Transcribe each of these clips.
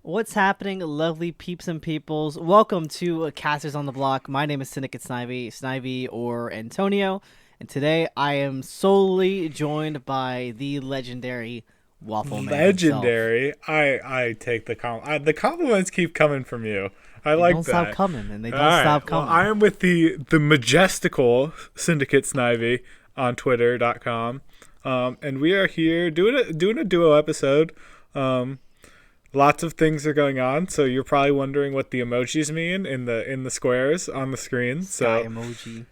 What's happening, lovely peeps and peoples? Welcome to Casters on the Block. My name is Syndicate Snivy or Antonio, and today I am solely joined by the legendary Waffle Man himself. Legendary. I take the compliments keep coming from you. I They like don't stop that. coming, and they All don't right. stop Well, I coming. am with the majestical Syndicate Snivy on Twitter.com. And we are here doing a duo episode. Um, Lots of things are going on, so you're probably wondering what the emojis mean in the squares on the screen. Sky So emoji,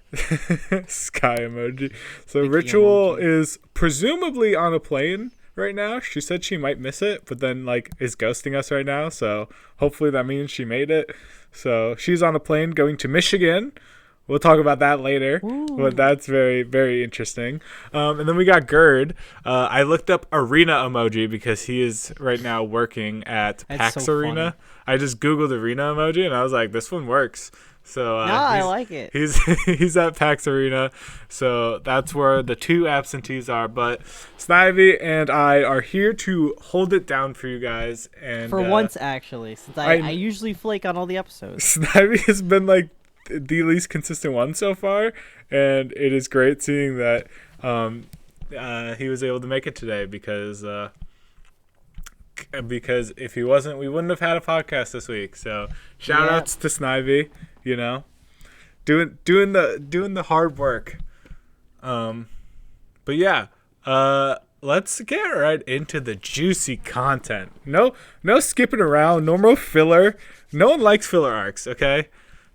sky emoji. So Mickey Ritual emoji. is presumably on a plane right now. She said she might miss it, but then is ghosting us right now. So hopefully that means she made it. So she's on a plane going to Michigan. We'll talk about that later, but Ooh, that's very, very interesting. And then we got Gerd. I looked up arena emoji because he is right now working at that's so PAX funny. Arena. I just Googled arena emoji and I was like, this one works. So Nah, I like it. he's he's at PAX Arena, so that's where the two absentees are. But Snivy and I are here to hold it down for you guys. And For once, actually, since I I usually flake on all the episodes. Snivy has been like the least consistent one so far, and it is great seeing that he was able to make it today because if he wasn't, we wouldn't have had a podcast this week. So shout Yeah, outs to Snivy, you know, doing the hard work. Um, but yeah, let's get right into the juicy content. No skipping around. No more filler. No one likes filler arcs. Okay,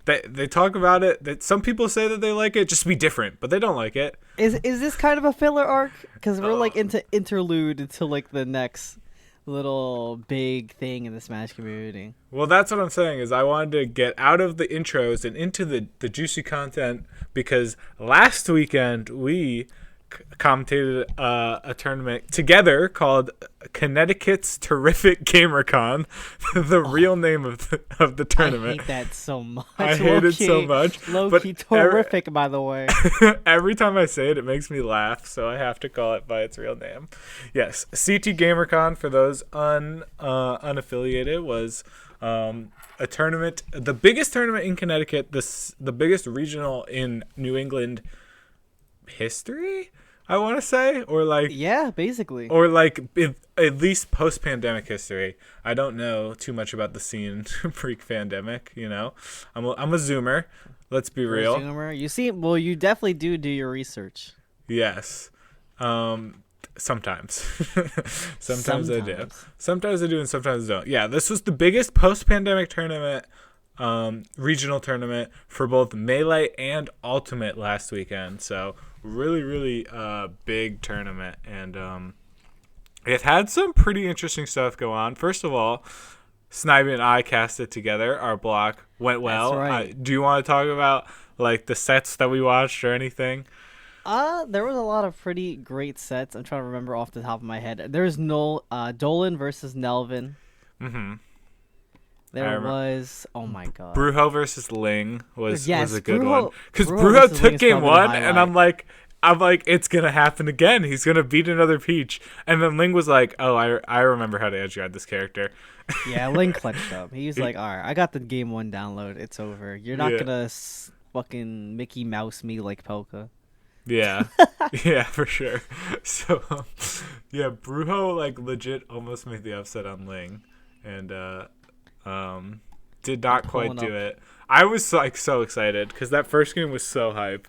they talk about it. That some people say that they like it, just to be different, but they don't like it. is this kind of a filler arc? Because we're Uh, like into interlude until like the next little big thing in the Smash community. Well, that's what I'm saying is I wanted to get out of the intros and into the juicy content because last weekend we commentated a tournament together called Connecticut's Terrific GamerCon, the real name of the I tournament. hate that so much. I hate it so much, Low but key terrific, by the way. every time I say it, it makes me laugh, so I have to call it by its real name. Yes, CT GamerCon, for those unaffiliated, was a tournament, the biggest tournament in Connecticut, the biggest regional in New England history, I want to say, Yeah, basically. at least post-pandemic history. I don't know too much about the scene pre-pandemic. I'm a Zoomer. Let's be real. Resumer. You see, well, you definitely do your research. Yes. Sometimes. Sometimes I do. Sometimes. Sometimes I do and sometimes I don't. Yeah, this was the biggest post-pandemic tournament, regional tournament for both Melee and Ultimate last weekend. So really, really big tournament. And it had some pretty interesting stuff go on. First of all, Snivy and I cast it together. Our block went well. That's right. Do you want to talk about like the sets that we watched or anything? There was a lot of pretty great sets. I'm trying to remember off the top of my head. There's no Dolan versus Nelvin. Mm-hmm. I There remember. was, oh my god. Brujo versus Ling was Yes, a good one because Brujo Brujo versus Ling took is game probably the one, and highlight. I'm like, it's gonna happen again. He's gonna beat another Peach, and then Ling was like, oh, I remember how to edge guard this character. Yeah, Ling clutched up. He was like, all right, I got the game one download. It's over. You're not Yeah, gonna fucking Mickey Mouse me like Polka. yeah, yeah, for sure. So, yeah, Brujo like legit almost made the upset on Ling, and um, did not quite Pulling do up. it. I was like so excited because that first game was so hype.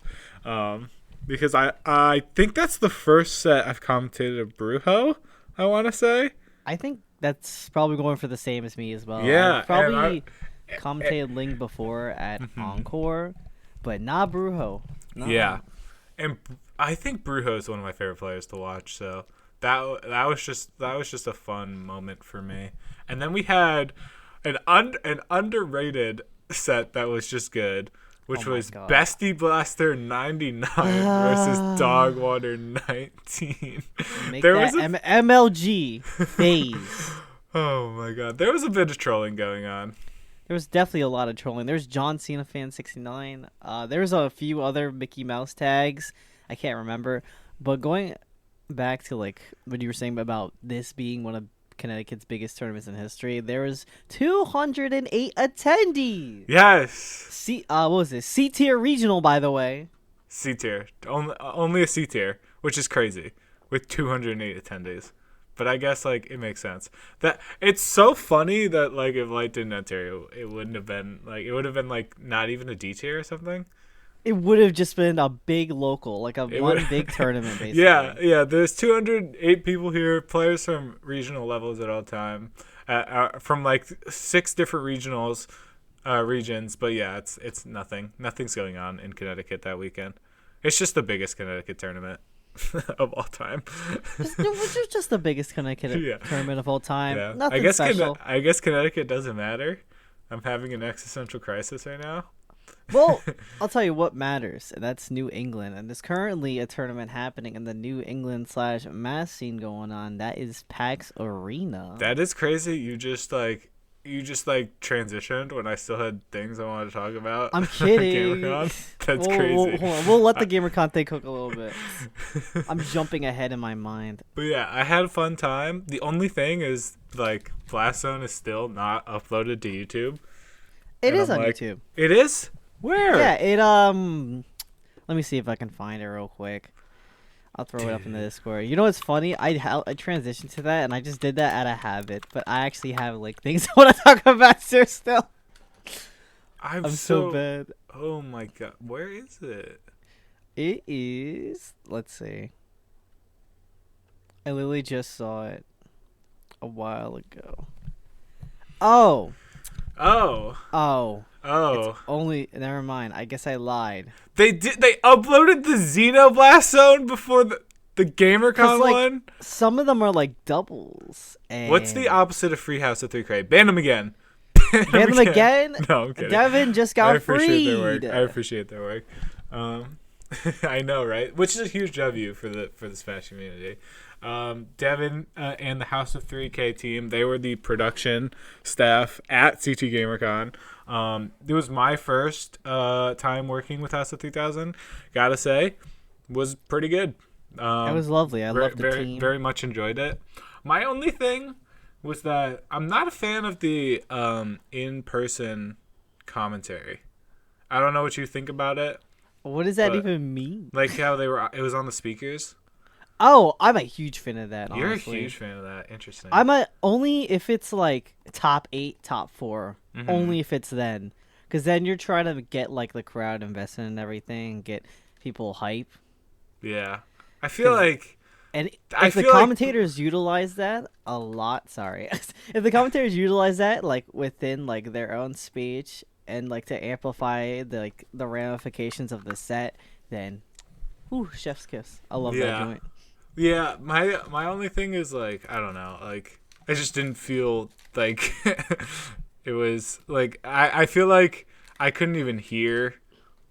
Because I think that's the first set I've commentated a Brujo, I want to say. I think that's probably going for the same as me as well. Yeah, I've probably eh, commentated Ling before at mhm. Encore, but not Brujo. No. Yeah, and I think Brujo is one of my favorite players to watch. So that was just a fun moment for me. And then we had an underrated set that was just good, Oh which my was god. Bestie Blaster 99 versus Dogwater 19. Make There that was a MLG phase. Oh my god, there was a bit of trolling going on. There was definitely a lot of trolling. There's John Cena fan 69. There's a few other Mickey Mouse tags. I can't remember. But going back to like what you were saying about this being one of Connecticut's biggest tournaments in history. There was 208 attendees. Yes. What was this? C tier regional, by the way. C tier. Only a C tier, which is crazy, with 208 attendees. But I guess like it makes sense. That it's so funny that like if Light didn't enter, it wouldn't have been like, it would have been like not even a D tier or something. It would have just been a big local, like one big tournament, basically. Yeah. There's 208 people here, players from regional levels at all time, from like 6 different regions. But yeah, it's nothing. Nothing's going on in Connecticut that weekend. It's just the biggest Connecticut tournament of all time. Which is just the biggest Connecticut tournament of all time. Yeah. Nothing special. I guess Connecticut doesn't matter. I'm having an existential crisis right now. Well, I'll tell you what matters, and that's New England. And there's currently a tournament happening in the New England / Mass scene going on. That is PAX Arena. That is crazy. You just transitioned when I still had things I wanted to talk about. I'm kidding. GamerCon. That's crazy. Hold on. We'll let the GamerCon thing cook a little bit. I'm jumping ahead in my mind. But yeah, I had a fun time. The only thing is, like, Blast Zone is still not uploaded to YouTube. It is on YouTube. It is? Where? Yeah, let me see if I can find it real quick. I'll throw it up in the Discord. You know what's funny? I transitioned to that, and I just did that out of habit. But I actually have like things I want to talk about here still. I'm so bad. Oh my god, where is it? It is. Let's see. I literally just saw it a while ago. Oh. It's only. Never mind. I guess I lied. They uploaded the Xenoblast Zone before the GamerCon one. Some of them are like doubles. And what's the opposite of Free House of 3K? Ban them again. Ban them again? No, I'm kidding. Devin just got freed. I appreciate their work. I know, right? Which is a huge W for the Smash community. Devin and the House of 3K team, they were the production staff at CT GamerCon. It was my first time working with House of 3000. Gotta say, was pretty good. It was lovely. I loved the team. Very much enjoyed it. My only thing was that I'm not a fan of the in-person commentary. I don't know what you think about it. What does that even mean? Like how it was on the speakers. Oh, I'm a huge fan of that. You're honestly. a huge fan of that. Interesting. Only if it's like top 8, top 4. Mm-hmm. Only if it's then, because then you're trying to get like the crowd invested in everything, get people hype. Yeah, I feel like, and if the commentators utilize that a lot, if the commentators utilize that like within like their own speech and like to amplify the ramifications of the set, then, chef's kiss. I love that joint. Yeah, my only thing is like, I don't know, like I just didn't feel like it was like I feel like I couldn't even hear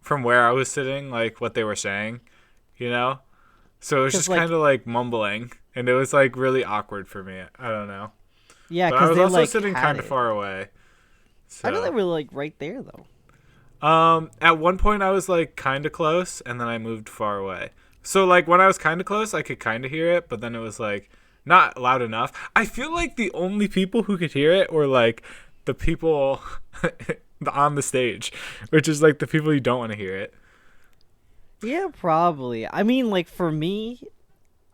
from where I was sitting like what they were saying, you know? So it was just kind of like mumbling, and it was like really awkward for me. I don't know. Yeah, because I was also sitting kind of far away. So. I know they were like right there though. At one point I was like kind of close, and then I moved far away. So, like, when I was kind of close, I could kind of hear it, but then it was, like, not loud enough. I feel like the only people who could hear it were, like, the people on the stage, which is, like, the people you don't want to hear it. Yeah, probably. I mean, like, for me,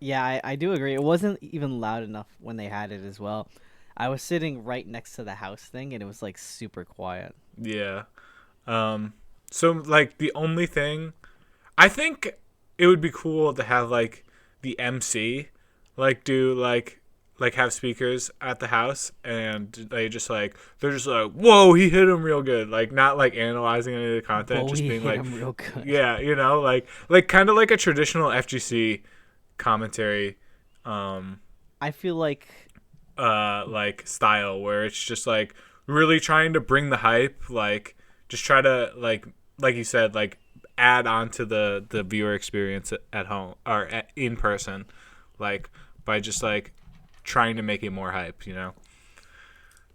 yeah, I do agree. It wasn't even loud enough when they had it as well. I was sitting right next to the house thing, and it was, like, super quiet. Yeah. So, like, the only thing... I think... it would be cool to have like the MC like do like have speakers at the house, and they're just like, whoa, he hit him real good, like not like analyzing any of the content, just being like, real good. Yeah, you know, like kind of like a traditional FGC commentary. I feel like style where it's just like really trying to bring the hype, like just try to like you said, like add on to the viewer experience at home or in person, like by just like trying to make it more hype, you know?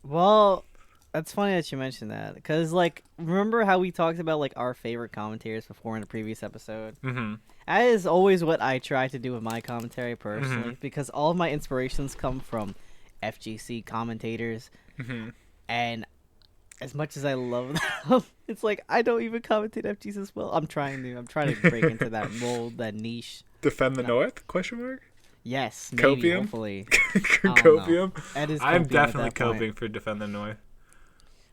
Well, that's funny that you mentioned that, because like, remember how we talked about like our favorite commentators before in a previous episode? Mm-hmm. That is always what I try to do with my commentary personally, because all of my inspirations come from FGC commentators, Hmm. and as much as I love them, it's like I don't even commentate FGC as well. I'm trying to break into that mold, that niche. Defend the No. North? Question mark. Yes, maybe, Copium? hopefully. I don't know. Copium. That is I'm copium at definitely that point. coping for Defend the North.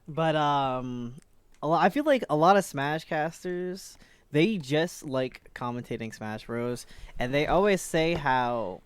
But I feel like a lot of Smash casters, they just like commentating Smash Bros. And they always say how,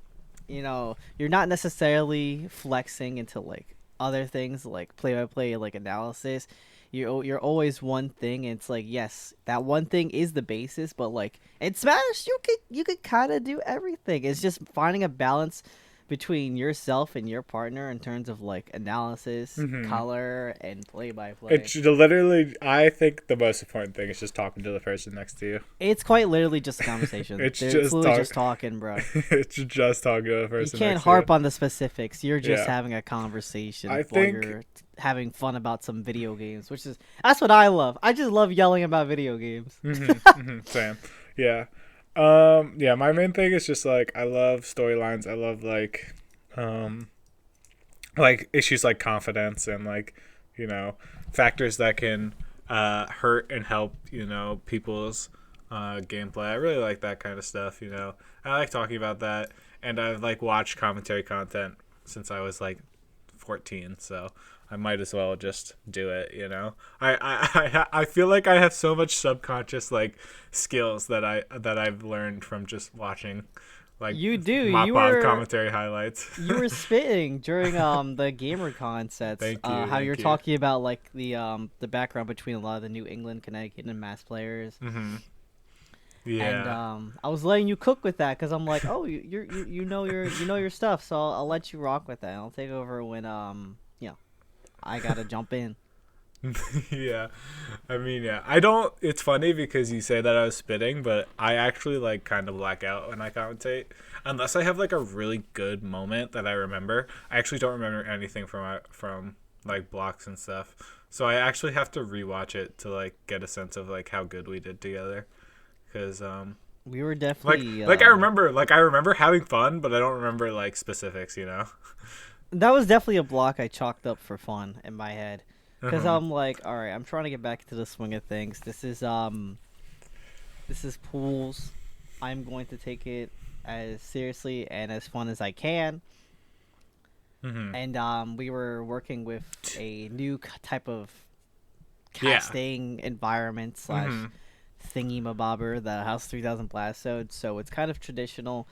you're not necessarily flexing into like other things like play-by-play, like analysis. You're always one thing, and it's like, yes, that one thing is the basis, but like in Smash, you could kind of do everything. It's just finding a balance between yourself and your partner in terms of like analysis, Mhm. color, and play-by-play. It's literally, I think the most important thing is just talking to the person next to you. It's quite literally just a conversation. It's They're just literally talk- just talking, bro. It's just talking to the You person can't next harp to you. on the specifics. You're just Yeah. having a conversation I while think- you're having fun about some video games, that's what I love. I just love yelling about video games. Same. Yeah. Yeah, my main thing is just like I love storylines. I love like issues like confidence and like, factors that can hurt and help, people's gameplay. I really like that kind of stuff. I like talking about that, and I've like watched commentary content since I was like 14, so I might as well just do it. I feel like I have so much subconscious like skills that I've learned from just watching like You do. Mop You Pod were commentary highlights. you were spitting during the GamerCon sets. Thank you, How thank you're you. talking about like the background between a lot of the New England, Connecticut, and Mass players. Mm-hmm. And Yeah. I was letting you cook with that because I'm like, oh, you know your stuff, so I'll let you rock with that. I'll take over when I gotta jump in. Yeah. I mean, yeah. I don't. It's funny because you say that I was spitting, but I actually like kind of black out when I commentate, unless I have like a really good moment that I remember. I actually don't remember anything from like blocks and stuff, so I actually have to rewatch it to like get a sense of like how good we did together. Because We were like definitely like I remember having fun, but I don't remember like specifics. that was definitely a block I chalked up for fun in my head. Because Uh-huh. I'm like, all right, I'm trying to get back to the swing of things. This is pools. I'm going to take it as seriously and as fun as I can. Mhm. And we were working with a new type of Yeah. casting environment slash Mhm. thingy mabobber, the House 3000 Blastode. So it's kind of traditional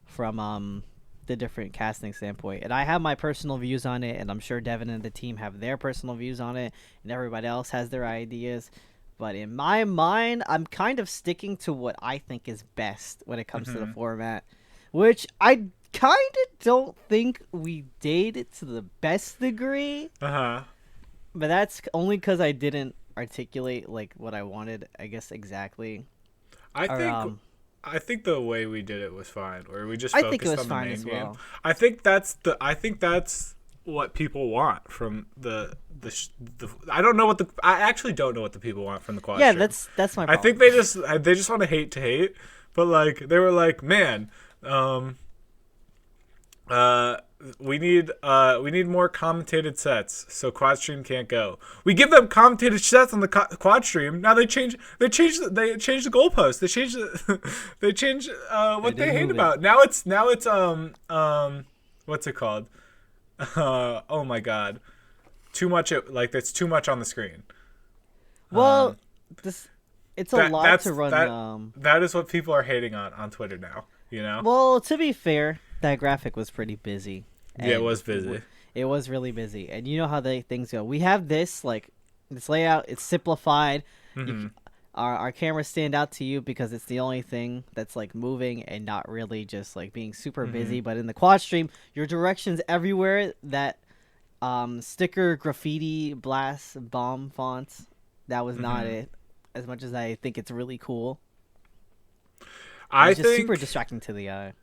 from the different casting standpoint. And I have my personal views on it, and I'm sure Devin and the team have their personal views on it, and everybody else has their ideas. But in my mind, I'm kind of sticking to what I think is best when it comes to the format, which I kind of don't think we did to the best degree. Uh-huh. But that's only because I didn't articulate like what I wanted, I guess, exactly. I Or, think I think the way we did it was fine, or we just I focused think it was on the fine main as game. well. I think that's what people want from the I don't know what I actually don't know what the people want from the quad Yeah, stream. that's my I problem. think they just want to hate, but like they were like, man, we need more commentated sets, so quad stream can't go. We give them commentated sets on the quad stream. Now they change the goalpost. They change what They they did hate move it. about. Now it's what's it called? Oh my god, too much. That's too much on the screen. Well, it's a lot that's- to run. That is what people are hating on Twitter now. Well, to be fair, that graphic was pretty busy. Yeah, it And was busy. It was really busy, and you know how things go. We have this layout. It's simplified. Mm-hmm. Our cameras stand out to you because it's the only thing that's like moving and not really just like being super busy. But in the quad stream, your directions everywhere. That sticker graffiti blast bomb fonts. That was not it. As much as I think it's really cool, it's just super distracting to the eye.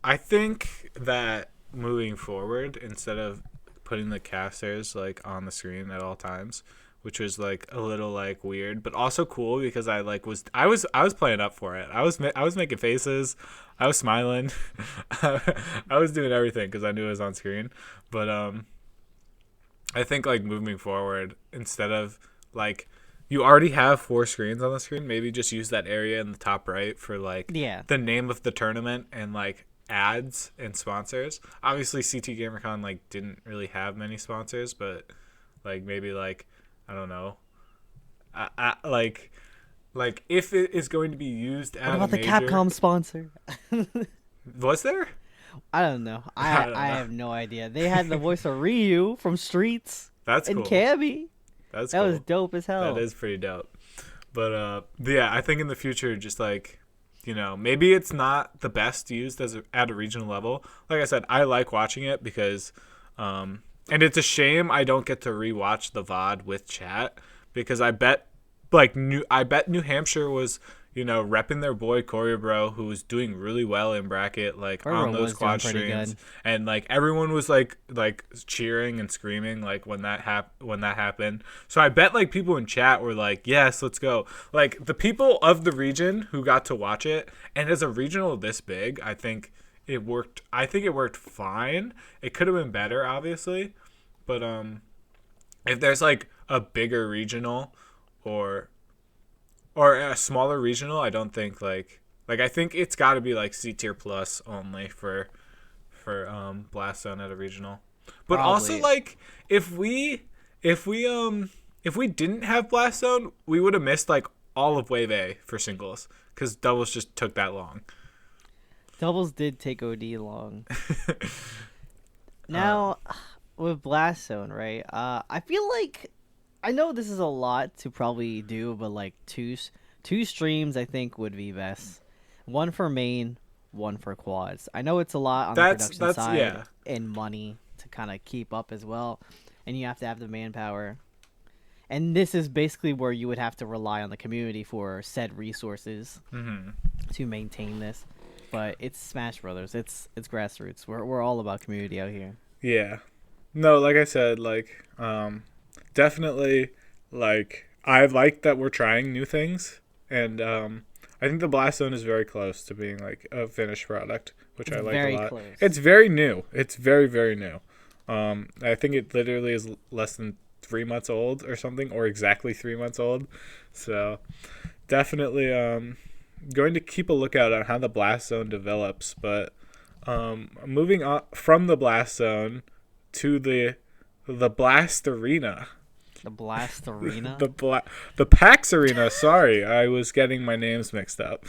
I think that moving forward, instead of putting the casters like on the screen at all times, which was like a little like weird, but also cool because I was playing up for it. I was making faces, I was smiling, I was doing everything because I knew it was on screen. But I think like moving forward, instead of like you already have 4 screens on the screen, maybe just use that area in the top right for like Yeah. the name of the tournament and like ads and sponsors. Obviously, CT GamerCon like didn't really have many sponsors, but like maybe like I don't know, like if it is going to be used at What about a the major, Capcom sponsor? was there? I don't know. I I don't I know. have no idea. They had the voice of Ryu from Streets That's and cool. Cammy. That's That cool. was dope as hell. That is pretty dope. But yeah, I think in the future, just like maybe it's not the best used at a regional level. Like I said, I like watching it because, and it's a shame I don't get to rewatch the VOD with chat because I bet New Hampshire was repping their boy Bro, who was doing really well in bracket, like Koryabro on those was doing quad pretty streams, good. and like everyone was like cheering and screaming like when that happened. So I bet like people in chat were like, yes, let's go. Like the people of the region who got to watch it, and as a regional this big, I think it worked. I think it worked fine. It could have been better, obviously, but if there's like a bigger regional or a smaller regional, I don't think like I think it's got to be like C tier plus only for Blast Zone at a regional. But also Probably. like if we didn't have Blast Zone, we would have missed like all of Wave A for singles cuz doubles just took that long. Doubles did take OD long. Now, with Blast Zone, right? I feel like I know this is a lot to probably do, but like two streams I think would be best. One for main, one for quads. I know it's a lot on the production side Yeah. and money to kind of keep up as well, and you have to have the manpower. And this is basically where you would have to rely on the community for said resources to maintain this. But it's Smash Brothers. It's grassroots. We're all about community out here. Yeah. No, like I said, like definitely like I like that we're trying new things, and I think the Blast Zone is very close to being like a finished product, which It's I like very a lot. close. It's very new. It's very very new. I think it literally is less than 3 months old or something, or exactly 3 months old. So definitely going to keep a lookout on how the Blast Zone develops. But moving on from the Blast Zone to the Blast Arena. The Blast Arena. The PAX Arena. Sorry, I was getting my names mixed up.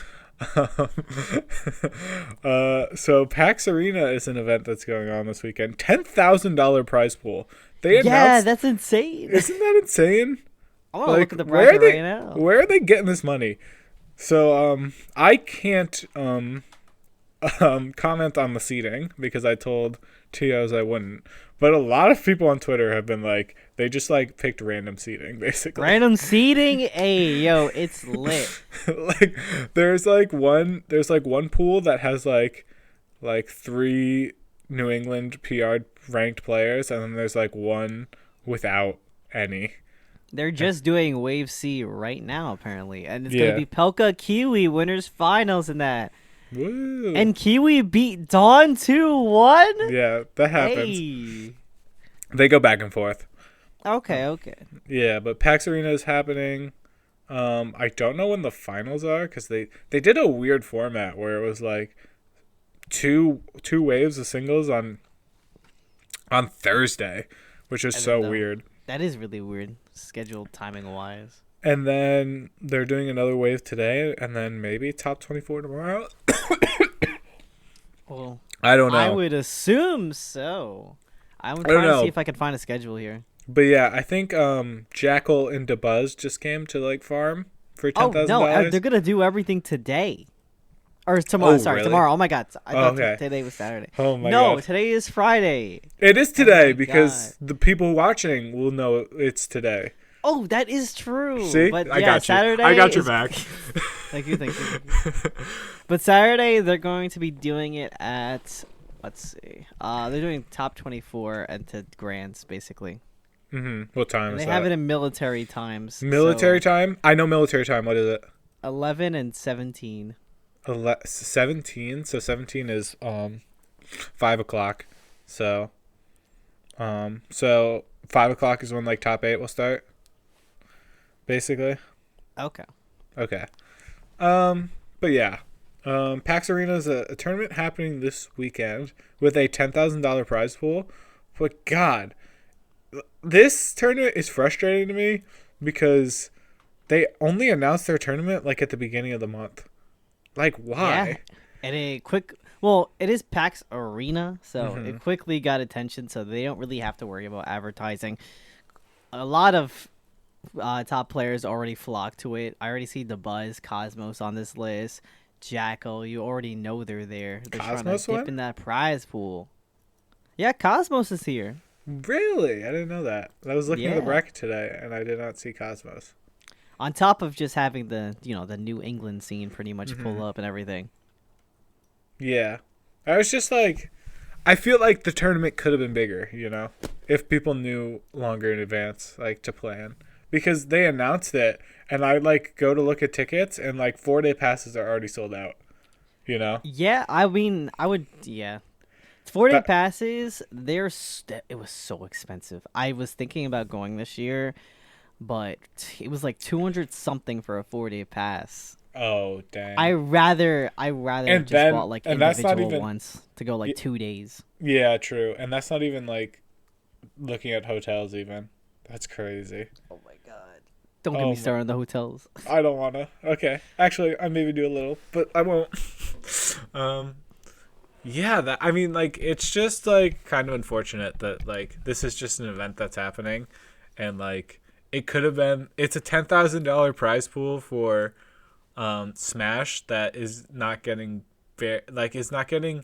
So PAX Arena is an event that's going on this weekend. $10,000 prize pool. They announced. Yeah, that's insane. Isn't that insane? I want to Like, look at the where are bracket they? right now. Where are they getting this money? So I can't comment on the seating because I told Tios I wouldn't. But a lot of people on Twitter have been like, they just like picked random seating basically. Random seating, hey yo, it's lit. Like there's one pool that has like 3 New England PR ranked players, and then there's like one without any. They're just doing Wave C right now, apparently, and it's Yeah. gonna be Pelka Kiwi winners finals in that. Woo. And Kiwi beat Dawn 2-1. Yeah, that happens. Hey. They go back and forth. Okay. Yeah, but PAX Arena is happening. I don't know when the finals are because they did a weird format where it was like two waves of singles on Thursday, which is I so didn't know. weird. That is really weird, scheduled timing wise. And then they're doing another wave today, and then maybe top 24 tomorrow. Well, I don't know. I would assume so. I'm don't trying to know. see if I can find a schedule here. But yeah, I think Jackal and DeBuzz just came to like farm for $10,000. Oh no, they're gonna do everything today, or tomorrow. Oh, Sorry, really? tomorrow. Oh my god, I thought okay. today was Saturday. Oh my No, god. today is Friday. It is today my because the people watching will know it's today. Oh, that is true. See? But I yeah, got you. Saturday I got your is- back. Thank you. But Saturday they're going to be doing it at, let's see, they're doing top 24 and to grands basically. What time and is they have that? it in military times. Military so time? I know military time. What is it? 11 and 17. 17. So 17 is 5 o'clock. So 5 o'clock is when like top 8 will start. Basically. Okay. Okay. But yeah. PAX Arena is a tournament happening this weekend with a $10,000 prize pool. But God, this tournament is frustrating to me because they only announced their tournament like at the beginning of the month. Like, Yeah. why? And it is PAX Arena, so Mm-hmm. it quickly got attention, so they don't really have to worry about advertising. A lot of top players already flock to it. I already see the Buzz, Cosmos on this list. Jackal, you already know they're there. They're Cosmos trying to dip went? in that prize pool. Yeah, Cosmos is here. Really? I didn't know that. I was looking at the Yeah. bracket today and I did not see Cosmos. On top of just having the New England scene pretty much Mm-hmm. pull up and everything. Yeah. I was just like, I feel like the tournament could have been bigger, if people knew longer in advance, like to plan. Because they announced it and I like go to look at tickets and like 4-day passes are already sold out, Yeah, I mean, yeah. 4-day That- passes, it was so expensive. I was thinking about going this year, but it was like 200 something for a 4-day pass. Oh, dang. I rather And just then- bought like and that's not individual even- ones to go like 2 days. Yeah, true. And that's not even like looking at hotels even. That's crazy. Oh my god. Don't get Oh me my- started on the hotels. I don't want to. Okay. Actually, I maybe do a little, but I won't. Yeah, I mean, like, it's just, like, kind of unfortunate that, like, this is just an event that's happening. And, like, it could have been, it's a $10,000 prize pool for Smash that is not getting, is not getting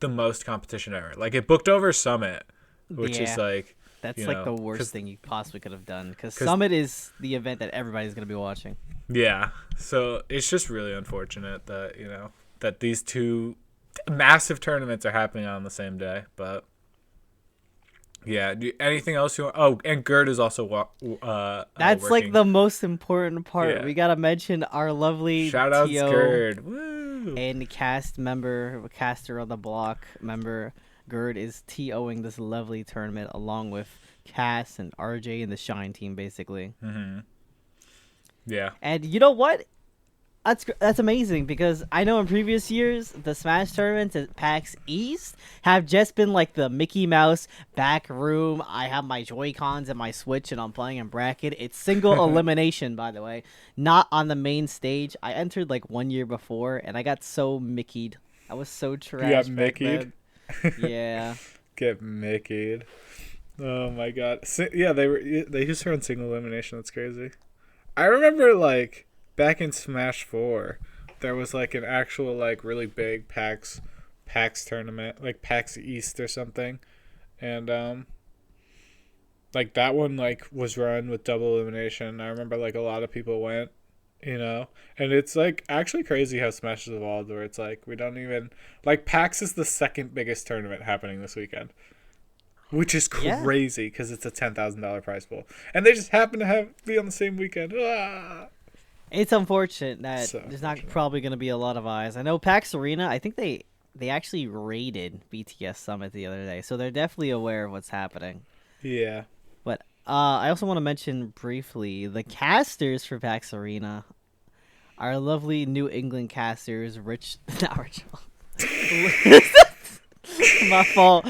the most competition ever. Like, it booked over Summit, which is, Yeah. like, That's you like know, the 'cause- worst thing you possibly could have done because 'cause- Summit is the event that everybody's going to be watching. Yeah. So it's just really unfortunate that, that these two massive tournaments are happening on the same day. But yeah, anything else you want? Oh, and Gerd is also That's like working. the most important part. Yeah. We got to mention our lovely Shout out TO Gerd. Woo. and caster on the block member. Gerd is TOing this lovely tournament along with Cass and RJ and the Shine team, basically. Yeah. And you know what? That's amazing because I know in previous years the Smash tournaments at PAX East have just been like the Mickey Mouse back room. I have my Joy-Cons and my Switch and I'm playing in bracket. It's single elimination, by the way, not on the main stage. I entered like 1 year before and I got so Mickey'd. I was so trash. got back Mickey'd? then. Yeah. Get Mickey'd. Oh my god. Yeah, they used her in single elimination. That's crazy. I remember like back in Smash 4, there was like an actual like really big PAX tournament, like PAX East or something. And like that one like was run with double elimination. I remember like a lot of people went, and it's like actually crazy how Smash has evolved where it's like we don't even like PAX is the second biggest tournament happening this weekend. Which is Yeah. crazy because it's a $10,000 prize pool, and they just happen to be on the same weekend. Ah! It's unfortunate that So there's not unfortunate. probably going to be a lot of eyes. I know PAX Arena, I think they actually raided BTS Summit the other day, so they're definitely aware of what's happening. Yeah. But I also want to mention briefly the casters for PAX Arena. Our lovely New England casters, not Rich. My fault.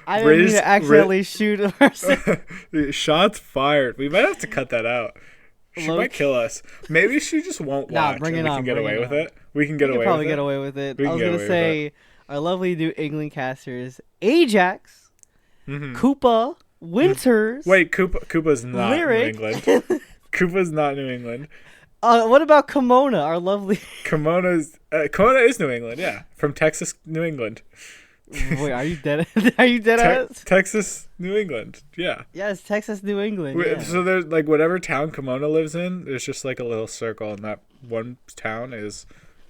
I didn't mean Riz- to accidentally shoot a person. Shots fired. We might have to cut that out. She Low might kill us. Maybe she just won't Nah, watch. bring and it we on, can get bring away it with on. it. We can We get could away probably with get it. away with it. We I can was get gonna away with say our lovely New England casters: Ajax, Mhm. Koopa, Winters. Wait, Koopa's not Lyric. New England. Koopa's not New England. What about Kimona? Our lovely. Kimona is New England. Yeah, from Texas, New England. Wait, are you dead? Are you dead ass? Texas, New England. Yeah. Yes, Texas, New England. Wait, Yeah. So there's like whatever town Kimona lives in, there's just like a little circle, and that one town is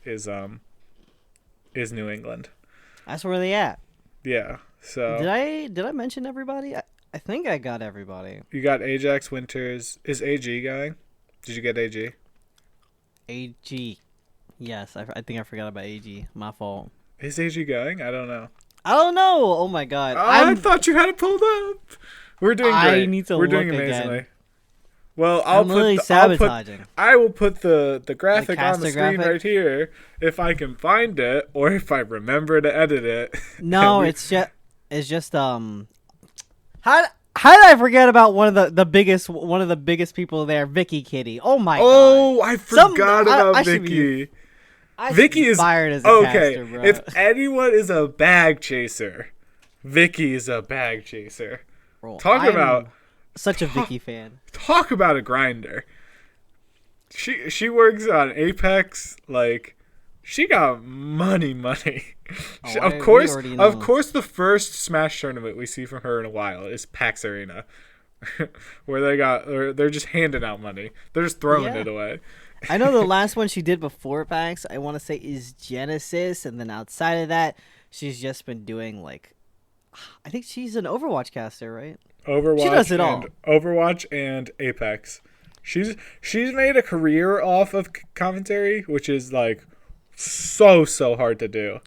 New England. That's where they at. Yeah. So Did I mention everybody? I I think I got everybody. You got Ajax Winters. Is AG going? Did you get AG? AG. Yes, I think I forgot about AG. My fault. Is AG going? I don't know. I don't know. Oh my god. Oh, I thought you had it pulled up. We're doing great. I need to We're look doing amazingly. again. Well, I'm literally sabotaging. I will put the graphic on the caster screen graphic? right here if I can find it or if I remember to edit it. No, it's just how did I forget about one of the biggest people there, Vicky Kitty? Oh my god. Oh, I forgot about I should be- Vicky. I should Vicky be is fired as a okay. caster, bro. If anyone is a bag chaser, Vicky is a bag chaser. Bro, Talk I'm about such a Vicky fan. Talk about a grinder. She works on Apex, like she got money. Oh, Of we course, already know. the first Smash tournament we see from her in a while is PAX Arena, where they're just handing out money. They're just throwing Yeah. it away. I know the last one she did before PAX, I want to say is Genesis, and then outside of that, she's just been doing like, I think she's an Overwatch caster, right? She does it all. Overwatch and Apex. She's made a career off of commentary, which is like so hard to do,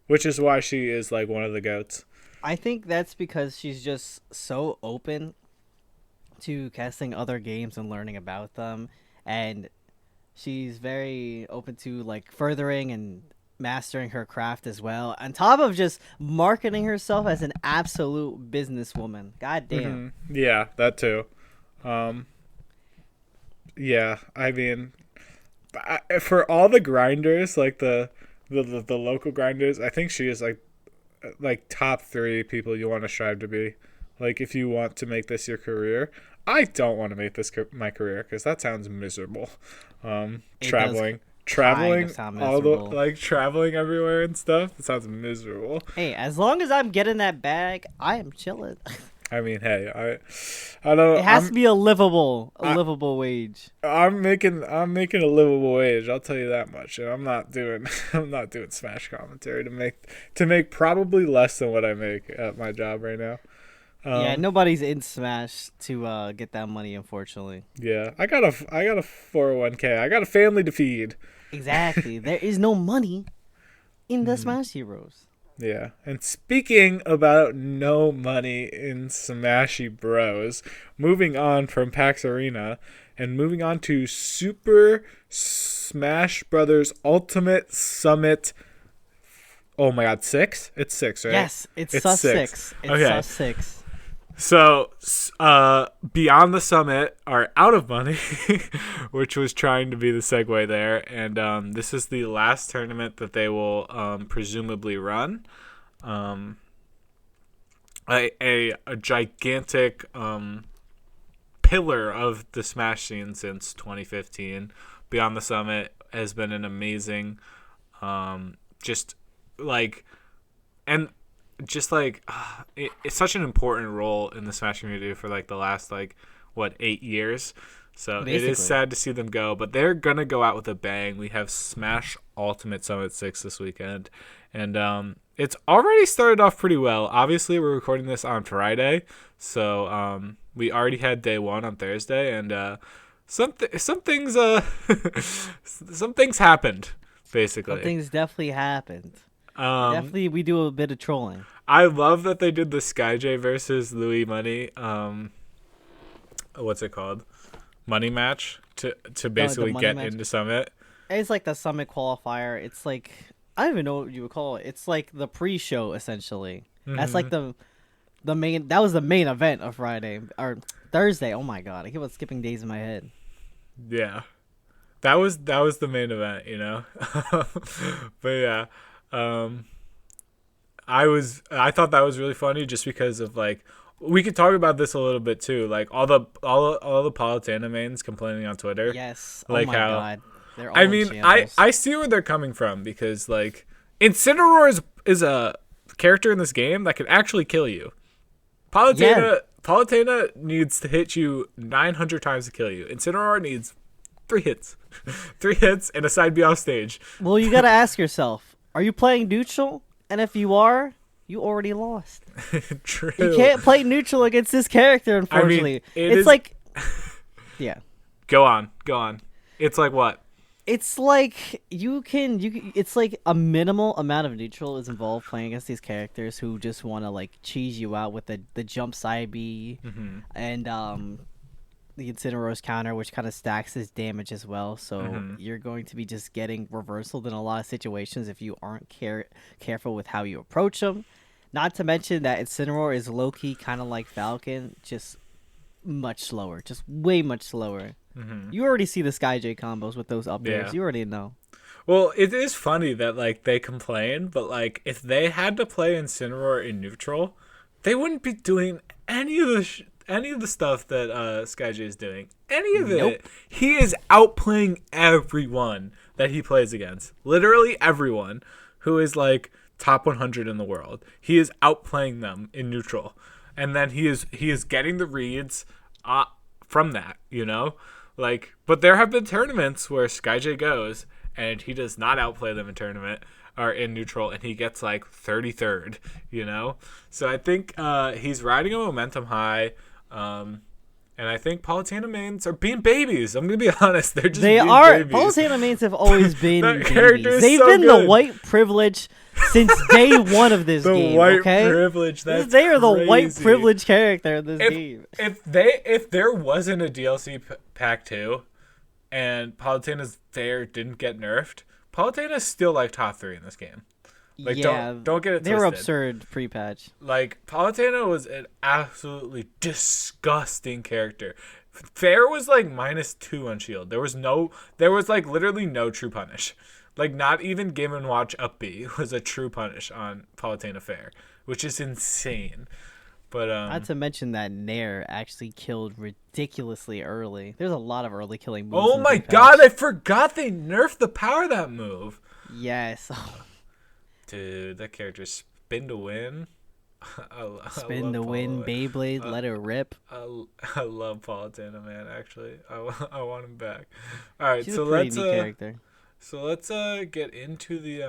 which is why she is like one of the GOATs. I think that's because she's just so open to casting other games and learning about them, and she's very open to like furthering and mastering her craft as well, on top of just marketing herself as an absolute businesswoman. God damn. Yeah, that too. Yeah, I mean, for all the grinders, like the local grinders, I think she is like top 3 people you want to strive to be. Like if you want to make this your career. I don't want to make this my career because that sounds miserable. Traveling sound all the miserable. like traveling everywhere and stuff. It sounds miserable. Hey, as long as I'm getting that bag, I am chilling. I mean, hey, I don't. It has to be a livable wage. I'm making a livable wage. I'll tell you that much. And I'm not doing Smash commentary to make probably less than what I make at my job right now. Yeah, nobody's in Smash to get that money, unfortunately. Yeah, I got a 401k. I got a family to feed. Exactly. There is no money in the Smash Heroes. Yeah, and speaking about no money in Smashy Bros, moving on from PAX Arena and moving on to Super Smash Brothers Ultimate Summit. Oh my God, 6? It's 6, right? Yes, it's sus 6. It's Okay. sus 6. So, Beyond the Summit are out of money, which was trying to be the segue there. And this is the last tournament that they will presumably run. A gigantic pillar of the Smash scene since 2015. Beyond the Summit has been an amazing, it's such an important role in the Smash community for like the last 8 years. So Basically. It is sad to see them go, but they're gonna go out with a bang. We have Smash Ultimate Summit 6 this weekend, and it's already started off pretty well. Obviously, we're recording this on Friday, so we already had day 1 on Thursday, and some things some things happened basically. Some things definitely happened. Definitely, We do a bit of trolling. I love that they did the SkyJ versus Louis Money. What's it called? Money match to basically money get match. into Summit. It's like the Summit qualifier. It's like, I don't even know what you would call it. It's like the pre-show, essentially. That's like the main. That was the main event of Friday or Thursday. Oh my god, I keep on skipping days in my head. Yeah, that was the main event, you know. But yeah, I thought that was really funny just because of we could talk about this a little bit too, like all the Palutena mains complaining on Twitter. Yes. Like oh my how- god. They're all I in mean, shambles. I see where they're coming from because Incineroar is a character in this game that can actually kill you. Palutena needs to hit you 900 times to kill you. Incineroar needs 3 hits. 3 hits and a side B off stage. Well, you gotta ask yourself: are you playing neutral? And if you are, you already lost. True. You can't play neutral against this character, unfortunately. It's like, yeah. Go on. It's like what? It's like it's like a minimal amount of neutral is involved playing against these characters who just want to like cheese you out with the jump side B and the Incineroar's counter, which kind of stacks his damage as well. So you're going to be just getting reversaled in a lot of situations if you aren't careful with how you approach them. Not to mention that Incineroar is low-key kind of like Falcon, just much slower, just way much slower. You already see the SkyJ combos with those up airs. Yeah. You already know. Well, it is funny that like they complain, but like if they had to play Incineroar in neutral, they wouldn't be doing any of the stuff that SkyJ is doing. Any of it. He is outplaying everyone that he plays against. Literally everyone who is like top 100 in the world. He is outplaying them in neutral. And then he is getting the reads from that, you know? Like, but there have been tournaments where SkyJ goes and he does not outplay them in tournament or in neutral, and he gets like 33rd, you know? So I think he's riding a momentum high. And I think Palutena mains are being babies. I'm going to be honest. They're just being babies. Palutena mains have always been babies. They've so been good. the white privilege since day one of this game. The white okay? privilege. They are the crazy. white privilege character in this game. If there wasn't a DLC pack 2 and Palutena's there didn't get nerfed, Palutena's still like top 3 in this game. Like, yeah, don't get it twisted. They were absurd pre-patch. Like, Palutena was an absolutely disgusting character. Fair was like -2 on shield. There was like literally no true punish. Like, not even Game & Watch up B was a true punish on Palutena Fair, which is insane. But not to mention that Nair actually killed ridiculously early. There's a lot of early killing moves. Oh my god, I forgot they nerfed the power of that move. Yes. Dude, that character spin to win. Spin to win, Beyblade, let it rip. I love Palutena, man. Actually, I want him back. All right, She's so a pretty let's neat character. So let's get into the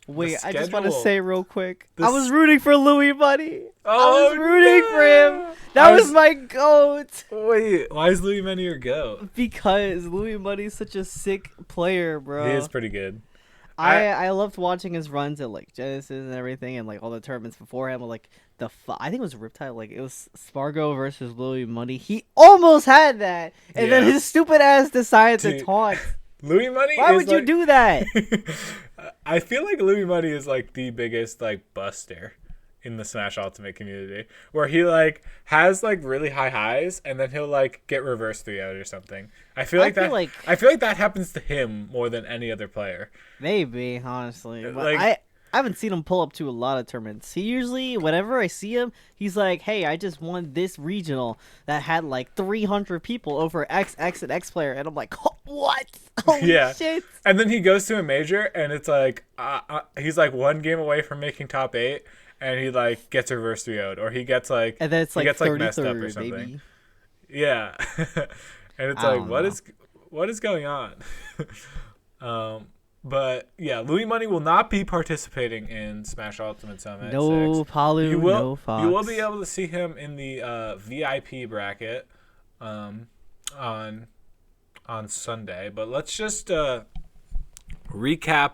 Wait, the I just want to schedule. say real quick, I was rooting for Louis Money. Oh, I was rooting for him. That was my goat. Wait, why is Louis Money your goat? Because Louis Money's such a sick player, bro. He is pretty good. I loved watching his runs at like Genesis and everything, and like all the tournaments before him. Like I think it was Riptide. Like it was Spargo versus Louis Money. He almost had that, and then his stupid ass decided to taunt. Louis Money. Why would you do that? I feel like Louis Money is like the biggest like buster in the Smash Ultimate community, where he like has like really high highs and then he'll like get reverse 3 out or something. I feel like that happens to him more than any other player. Maybe, honestly, but Like- I haven't seen him pull up to a lot of tournaments. He usually, whenever I see him, he's like, "Hey, I just won this regional that had like 300 people over X and X player," and I'm like, "What? Holy shit!" And then he goes to a major and it's like he's like 1 game away from making top 8. And he like gets reverse 3-0'd, or he gets like and then it's like he gets like messed up or 33rd, something. baby. Yeah, and it's I like don't what is going on? But yeah, Louis Money will not be participating in Smash Ultimate Summit. No 6. Palu, no Fox. You will be able to see him in the VIP bracket on Sunday. But let's just recap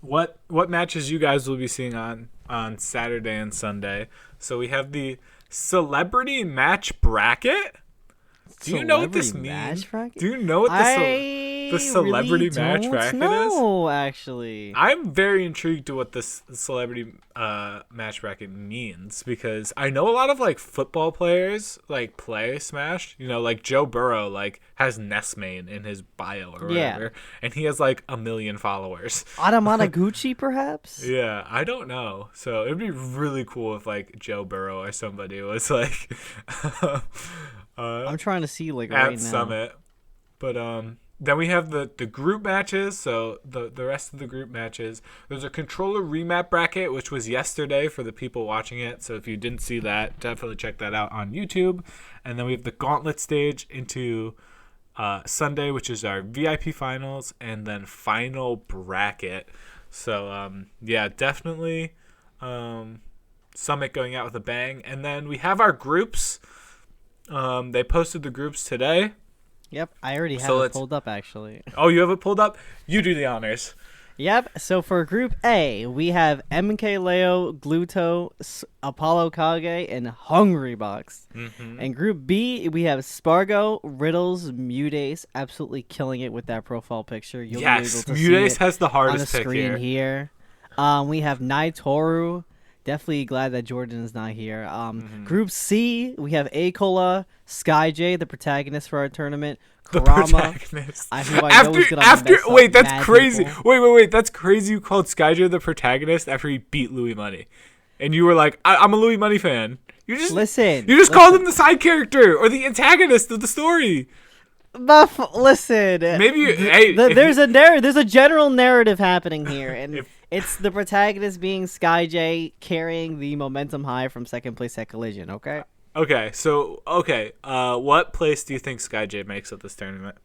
what matches you guys will be seeing on Saturday and Sunday. So we have the celebrity match bracket. Do you know what this means? Do you know what the celebrity match bracket is? No, actually. I'm very intrigued to what this celebrity match bracket means, because I know a lot of like football players like play Smash. You know, like Joe Burrow like has Nessmane in his bio or whatever, and he has like 1 million followers. Adamanaguchi, perhaps? Yeah, I don't know. So it'd be really cool if like Joe Burrow or somebody was like I'm trying to see like at right now. Summit. But then we have the group matches. So the rest of the group matches. There's a controller remap bracket, which was yesterday for the people watching it. So if you didn't see that, definitely check that out on YouTube. And then we have the gauntlet stage into Sunday, which is our VIP finals, and then final bracket. So yeah, definitely Summit going out with a bang. And then we have our groups. They posted the groups today. Yep, I already have So it pulled up actually. Oh, you have it pulled up? You do the honors. Yep. So for Group A, we have MK Leo, Gluto, Apollo Kage, and Hungrybox. Mm-hmm. And Group B, we have Spargo, Riddles, Mudace, absolutely killing it with that profile picture. You'll be able Yes, to Mudace see it has the on the hardest pick screen here. here. We have Naitoru. Definitely glad that Jordan is not here. Group C, we have Acola, Skyj, the protagonist for our tournament, The Kurama. protagonist. Who I know is gonna after mess up wait, that's mad crazy. people. Wait, that's crazy. You called Skyjo the protagonist after he beat Louis Money, and you were like, I'm a Louis Money fan. You just Listen. You just called him the side character or the antagonist of the story. Listen. Maybe there's a general narrative happening here, and it's the protagonist being Skyj carrying the momentum high from second place at Collision. Okay. Okay, what place do you think Skyj makes at this tournament?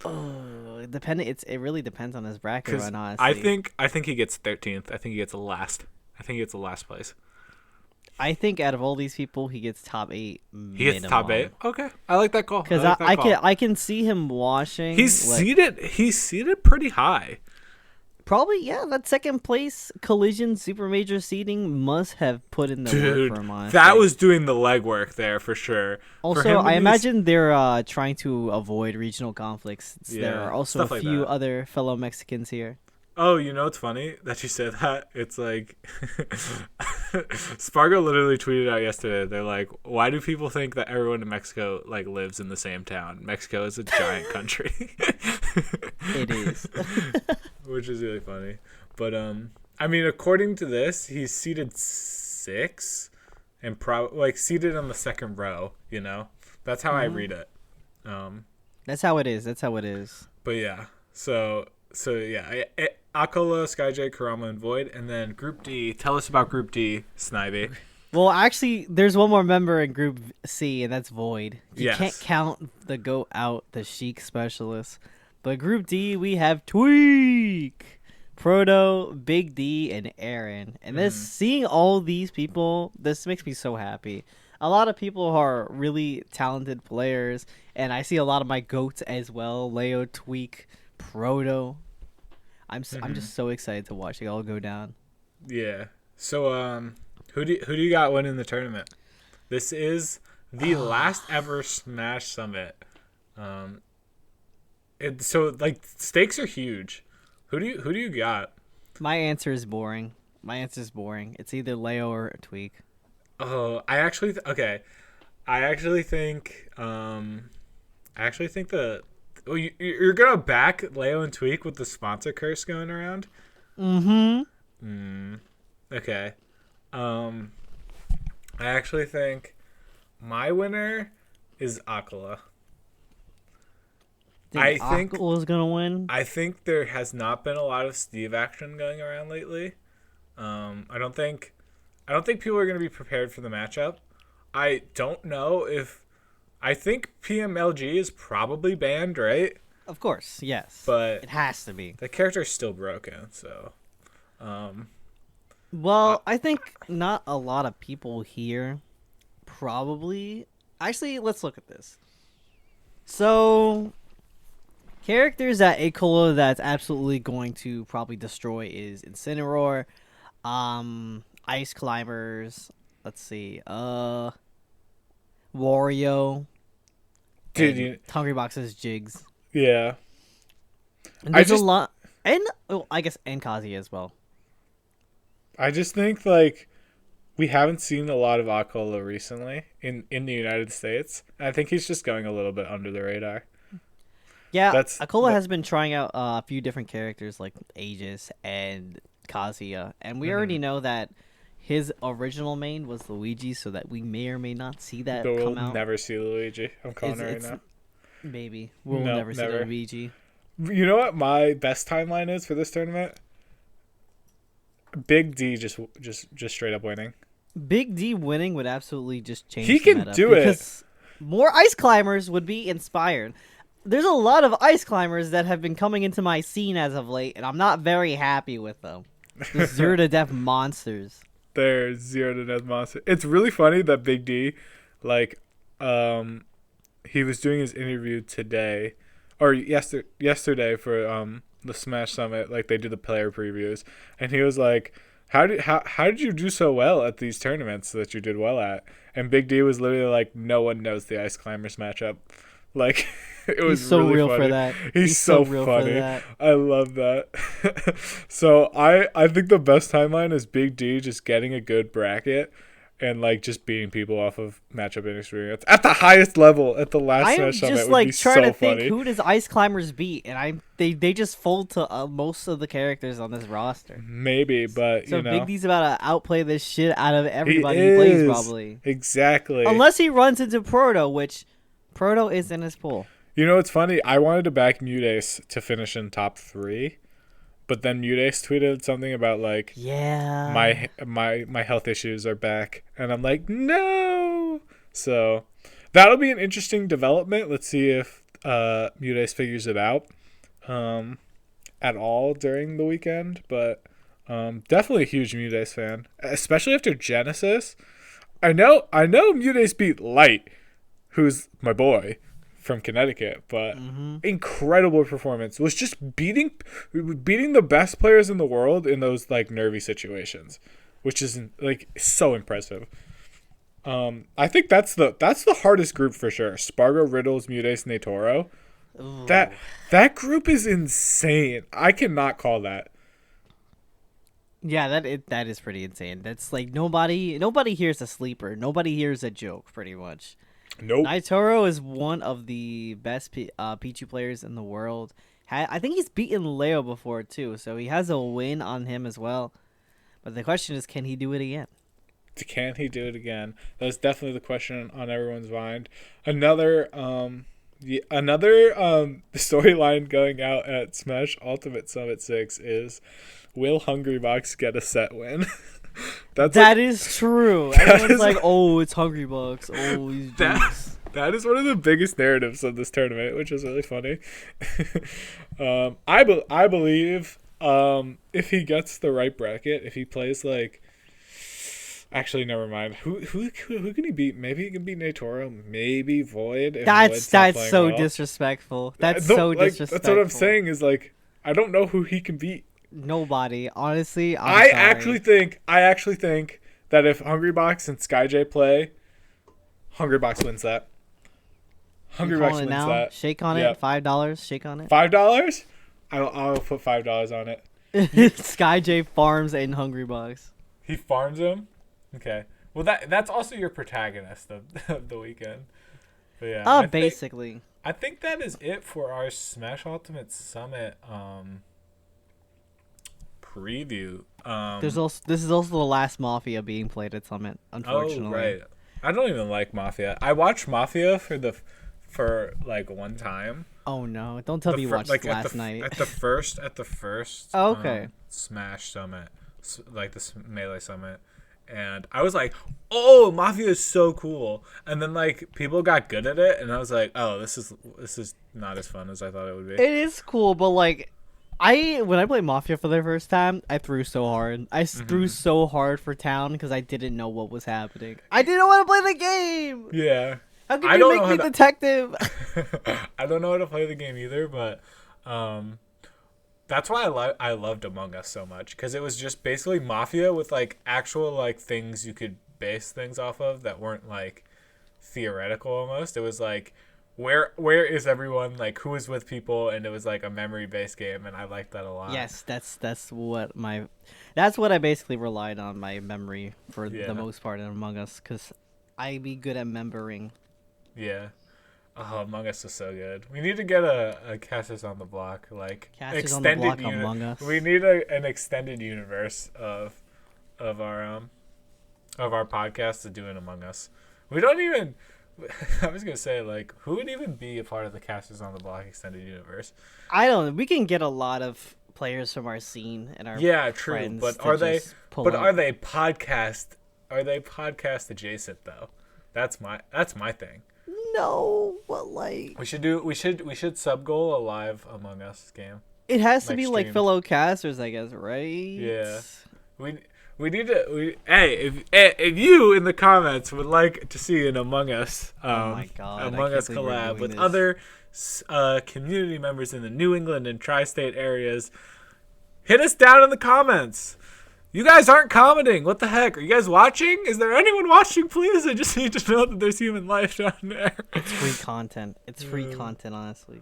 Oh, it really depends on his bracket. Because Honestly, I think he gets 13th. I think he gets the last. I think he gets the last place. I think out of all these people, he gets top 8. He gets top 8. Okay, I like that call. Because I can see him washing. He's seated pretty high. Probably, yeah. That second place Collision Super Major seeding must have put in the work for him. Honestly. That was doing the legwork there for sure. Also, I imagine they're trying to avoid regional conflicts. There are also a few other fellow Mexicans here. Oh, you know it's funny that you said that? It's like Spargo literally tweeted out yesterday. They're like, "Why do people think that everyone in Mexico like lives in the same town? Mexico is a giant country." It is. Which is really funny. But I mean, according to this, he's seated 6 and seated on the second row, you know? That's how I read it. That's how it is. But yeah. So yeah, Akola, Skyj, Kurama, and Void, and then Group D. Tell us about Group D, Snivy. Well, actually, there's one more member in Group C, and that's Void. You Yes. can't count the go out, the Sheik specialist. But Group D, we have Tweak, Proto, Big D, and Aaron. And seeing all these people, this makes me so happy. A lot of people are really talented players, and I see a lot of my goats as well. Leo, Tweak, Proto. I'm just so excited to watch it all go down. Yeah. So who do you got winning the tournament? This is the last ever Smash Summit. So stakes are huge. Who do you got? My answer is boring. It's either Leo or Tweak. Oh, I actually think you're gonna back Leo and Tweak with the sponsor curse going around. Okay. I actually think my winner is Akala. I think Akala's gonna win. I think there has not been a lot of Steve action going around lately. I don't think people are going to be prepared for the matchup. I don't know if I think PMLG is probably banned, right? Of course, yes. But it has to be. The character's still broken, so well, I think not a lot of people here probably. Actually, let's look at this. So, characters that Acola that's absolutely going to probably destroy is Incineroar, Ice Climbers, let's see, Wario, dude, Hungrybox's Jigs. Yeah. And there's a lot, and I guess Kazi as well. I just think we haven't seen a lot of Akola recently in the United States. And I think he's just going a little bit under the radar. Yeah, Akola has been trying out a few different characters like Aegis and Kazuya, and we already know that his original main was Luigi, so that we may or may not see that come out. We'll never see Luigi. I'm calling it right now. Maybe we'll never see Luigi. You know what my best timeline is for this tournament? Big D just straight up winning. Big D winning would absolutely just change. He can do it. More Ice Climbers would be inspired. There's a lot of Ice Climbers that have been coming into my scene as of late, and I'm not very happy with them. The zero to death monsters. They're 0 to death monster. It's really funny that Big D, like, he was doing his interview today, or yesterday for the Smash Summit. Like they did the player previews, and he was like, how did you do so well at these tournaments that you did well at? And Big D was literally like, no one knows the Ice Climbers matchup. Like it was He's so really real funny. for that. He's so real for funny. that. I love that. So I think the best timeline is Big D just getting a good bracket and like just beating people off of matchup inexperience at the highest level at the last I'm Smash Summit just would like be trying so to think funny. who does Ice Climbers beat, and they just fold to most of the characters on this roster. Maybe, but So you know, Big D's about to outplay this shit out of he everybody he plays is. probably, Exactly. unless he runs into Proto, which Proto is in his pool. You know, it's funny. I wanted to back Mudace to finish in top 3, but then Mudace tweeted something about like Yeah. my health issues are back, and I'm like, no. So that'll be an interesting development. Let's see if Mudace figures it out at all during the weekend. But definitely a huge Mudace fan, especially after Genesis. I know Mudace beat Light, who's my boy from Connecticut, but incredible performance. Was just beating the best players in the world in those like nervy situations, which is like so impressive. I think that's the hardest group for sure. Spargo, Riddles, Mudace, Natoro. Ooh. That group is insane. I cannot call that. Yeah, that is pretty insane. That's like nobody hears a sleeper. Nobody hears a joke, pretty much. Nope. Naitoro is one of the best Pichu players in the world. I think he's beaten Leo before too, so he has a win on him as well. But the question is, can he do it again? Can he do it again? That's definitely the question on everyone's mind. Another storyline going out at Smash Ultimate Summit 6 is, will Hungrybox get a set win? That is true. Everyone's like, oh, it's Hungrybox. Oh, he's Dukes. That is one of the biggest narratives of this tournament, which is really funny. I believe if he gets the right bracket, if he plays like, actually, never mind. Who can he beat? Maybe he can beat Natoro. Maybe Void. That's so disrespectful. That's so disrespectful. That's what I'm saying. Is like, I don't know who he can beat. Nobody, honestly. I actually think that if Hungrybox and SkyJ play, Hungrybox wins that. Hungrybox wins that. Shake on Yep. it. $5. Shake on it. $5? I'll put $5 on it. SkyJ farms and Hungrybox. He farms him. Okay. Well, that's also your protagonist of the weekend. But yeah. Basically. I think that is it for our Smash Ultimate Summit preview. This is also the last Mafia being played at Summit, unfortunately. Oh, right. I don't even like Mafia. I watched Mafia for like one time. Oh no! Don't tell me you watched last night. At the first. Oh, okay. Smash Summit, like the Melee Summit, and I was like, "Oh, Mafia is so cool!" And then like people got good at it, and I was like, "Oh, this is not as fun as I thought it would be." It is cool, but like, when I played Mafia for the first time, I threw so hard. I threw so hard for Town because I didn't know what was happening. I didn't want to play the game. Yeah. How could you make me detective? I don't know how to play the game either, but that's why I loved Among Us so much, because it was just basically Mafia with like actual like things you could base things off of that weren't like theoretical almost. It was like where is everyone, like who is with people, and it was like a memory based game, and I liked that a lot. Yes, that's what I basically relied on, my memory for the most part in Among Us, because I be good at remembering. Yeah. Oh, Among Us is so good. We need to get a Casters on the Block, like Casters on the Block Among Us. We need an extended universe of our podcast to do an Among Us. We don't even. I was gonna say, like, who would even be a part of the Casters on the Block extended universe? I don't know. We can get a lot of players from our scene and our true. friends. But are they podcast? Are they podcast adjacent though? That's my thing. No, but like we should sub goal a live Among Us game. It has to be like stream. fellow casters, I guess, right? Yeah. We if you in the comments would like to see an Among Us, Oh my God, Among I Us can't believe we're collab doing with this. other community members in the New England and tri-state areas, hit us down in the comments. You guys aren't commenting. What the heck? Are you guys watching? Is there anyone watching? Please, I just need to know that there's human life down there. It's free content. It's free content, honestly.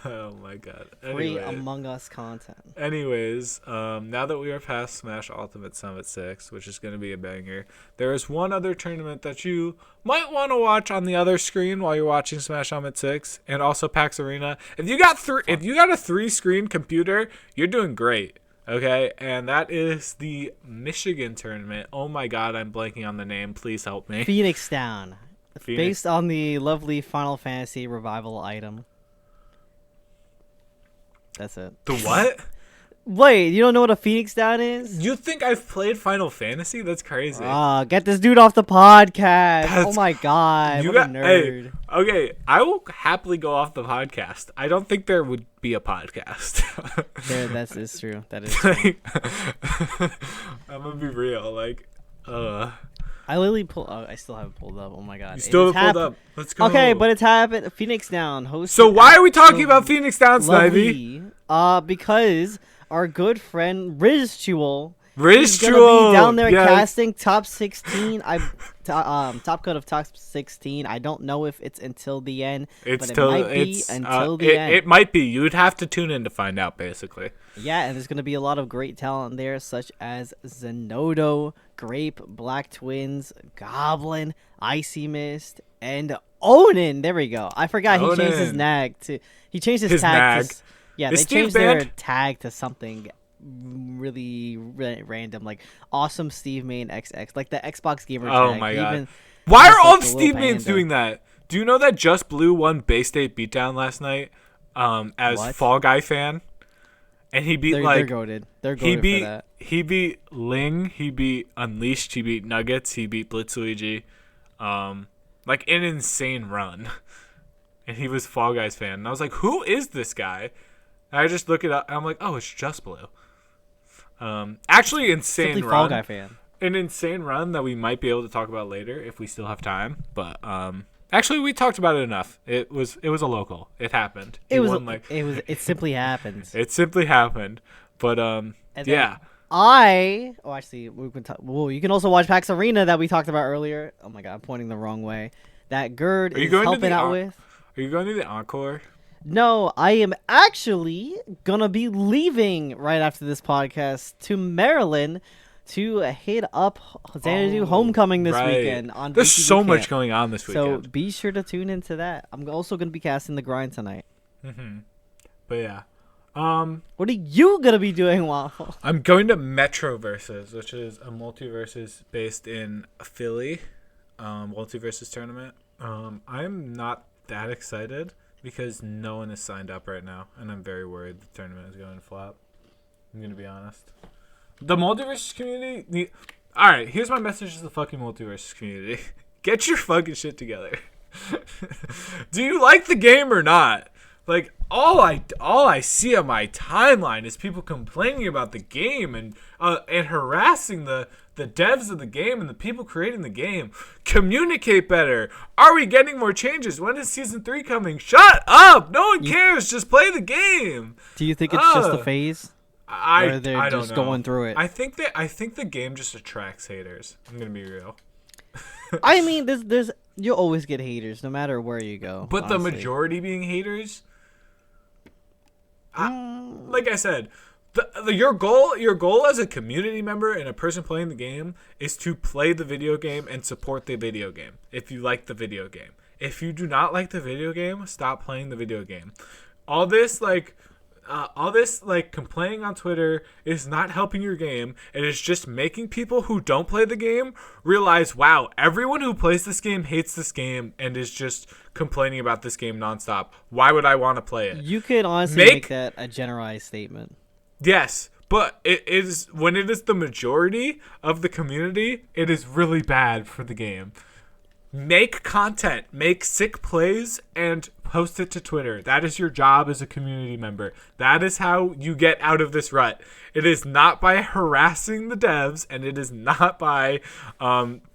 Oh my god. Free Among Us content. Anyways, now that we are past Smash Ultimate Summit 6, which is going to be a banger, there is one other tournament that you might want to watch on the other screen while you're watching Smash Ultimate 6, and also PAX Arena. If you got a 3-screen computer, you're doing great. Okay, and that is the Michigan tournament. Oh my god, I'm blanking on the name. Please help me. Phoenix Down. Phoenix. Based on the lovely Final Fantasy revival item. That's it. The what? Wait, you don't know what a Phoenix Down is? You think I've played Final Fantasy? That's crazy. Get this dude off the podcast. That's- Oh my god, You what a got hey, nerd. okay. I will happily go off the podcast. I don't think there would be a podcast. That is true. That is true. Like, I'm gonna be real. Like, I literally I still have it pulled up. Oh my god. you still It's haven't pulled up. Let's go. Okay, but it's happened. Phoenix Down hosted. so why are we talking so about Phoenix Down, Snivy? lovely, because our good friend Riztual is Riztual gonna be down there yes. casting top 16. Top cut of top 16. I don't know if it's until the end, It's but till it might be it's until the end. It might be. You'd have to tune in to find out, basically. Yeah, and there's gonna be a lot of great talent there, such as Zenodo, Grape, Black Twins, Goblin, Icy Mist, and Onin. There we go. I forgot he changed his Onin. nag to. He changed his His tag. nag. Yeah, Is they Steve changed their banned? tag to something really random, like Awesome Steve Main XX, like the Xbox gamer Oh tag. my He God. even Why has, are all like, the the little Steve mains panda. doing that? Do you know that Just Blue won Bay State Beatdown last night? As What? Fall Guy fan, and he beat they're goated. They're he goated beat for that. he beat Ling, he beat Unleashed, he beat Nuggets, he beat Blitzluigi, like an insane run, and he was Fall Guys fan. And I was like, who is this guy? And I just look it up, and I'm like, oh, it's Just Blue. Actually, insane Simply run. Fall Guy fan. An insane run that we might be able to talk about later if we still have time. But actually, we talked about it enough. It was a local. It happened. He won, It simply happens. it simply happened. But And then yeah. actually, we can talk. Well, you can also watch PAX Arena that we talked about earlier. Oh my god, I'm pointing the wrong way. That Gerd Are you is going to helping the out en- with. Are you going to the encore? No, I am actually gonna be leaving right after this podcast to Maryland to hit up Xanadu Homecoming this right. weekend on There's VC so Boot much Camp. going on this So weekend. be sure to tune into that. I'm also gonna be casting the grind tonight. But yeah. What are you gonna be doing, Waffle? I'm going to Metroversus, which is a multiversus based in Philly, multiversus tournament. I'm not that excited because no one is signed up right now, and I'm very worried the tournament is going to flop. I'm gonna be honest. The multiversus community. All right, here's my message to the fucking multiversus community: get your fucking shit together. Do you like the game or not? Like all I see on my timeline is people complaining about the game and harassing the devs of the game and the people creating the game. Communicate better. Are we getting more changes? When is season 3 coming? Shut up! No one cares. Just play the game. Do you think it's just a Ugh. phase? I Or they're I don't just know. going through it? I think the game just attracts haters. I'm gonna be real. I mean, there's you'll always get haters no matter where you go. But the honestly. majority being haters, like I said, your goal as a community member and a person playing the game is to play the video game and support the video game. If you like the video game, if you do not like the video game, stop playing the video game. All this complaining on Twitter is not helping your game. It is just making people who don't play the game realize, wow, everyone who plays this game hates this game and is just complaining about this game nonstop. Why would I want to play it? You could honestly make that a generalized statement. Yes, but it is when it is the majority of the community, it is really bad for the game. Make content, make sick plays, and post it to Twitter. That is your job as a community member. That is how you get out of this rut. It is not by harassing the devs, and it is not by